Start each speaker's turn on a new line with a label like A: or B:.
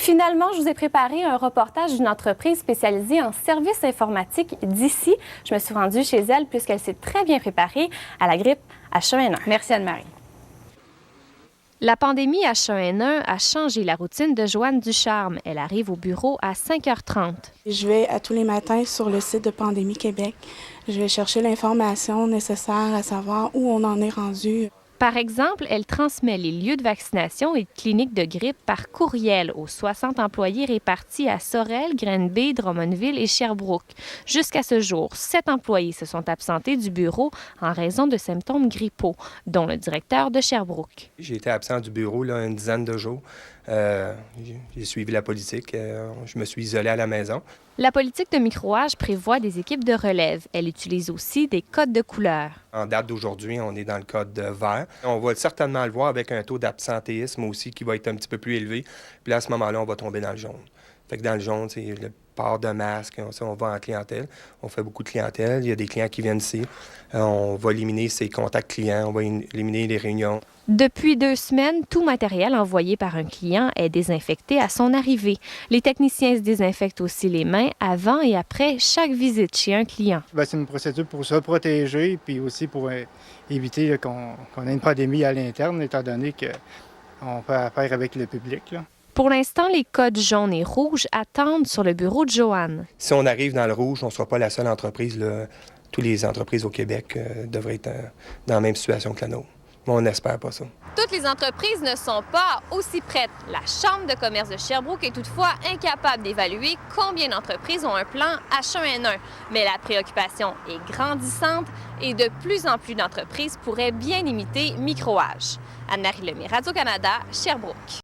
A: Finalement, je vous ai préparé un reportage d'une entreprise spécialisée en services informatiques d'ici. Je me suis rendue chez elle puisqu'elle s'est très bien préparée à la grippe H1N1.
B: Merci Anne-Marie.
C: La pandémie H1N1 a changé la routine de Joanne Ducharme. Elle arrive au bureau à 5h30.
D: Je vais à tous les matins sur le site de Pandémie Québec. Je vais chercher l'information nécessaire à savoir où on en est rendu.
C: Par exemple, elle transmet les lieux de vaccination et de cliniques de grippe par courriel aux 60 employés répartis à Sorel, Granby, Drummondville et Sherbrooke. Jusqu'à ce jour, 7 employés se sont absentés du bureau en raison de symptômes grippaux, dont le directeur de Sherbrooke.
E: J'ai été absent du bureau une dizaine de jours. J'ai suivi la politique. Je me suis isolé à la maison.
C: La politique de microuage prévoit des équipes de relève. Elle utilise aussi des codes de couleur.
E: En date d'aujourd'hui, on est dans le code vert. On va certainement le voir avec un taux d'absentéisme aussi qui va être un petit peu plus élevé. Puis là, à ce moment-là, on va tomber dans le jaune. Fait que dans le jaune, c'est le port de masque. On va en clientèle. On fait beaucoup de clientèle. Il y a des clients qui viennent ici. On va éliminer ces contacts clients. On va éliminer les réunions.
C: Depuis 2 semaines, tout matériel envoyé par un client est désinfecté à son arrivée. Les techniciens se désinfectent aussi les mains avant et après chaque visite chez un client.
F: C'est une procédure pour se protéger puis aussi pour éviter qu'on ait une pandémie à l'interne, étant donné qu'on fait affaire avec le public.
C: Pour l'instant, les codes jaunes et rouges attendent sur le bureau de Joanne.
E: Si on arrive dans le rouge, on ne sera pas la seule entreprise. Toutes les entreprises au Québec devraient être dans la même situation que la nôtre. Mais on n'espère pas ça.
C: Toutes les entreprises ne sont pas aussi prêtes. La Chambre de commerce de Sherbrooke est toutefois incapable d'évaluer combien d'entreprises ont un plan H1N1. Mais la préoccupation est grandissante et de plus en plus d'entreprises pourraient bien limiter microuage. Anne-Marie Lemay, Radio-Canada, Sherbrooke.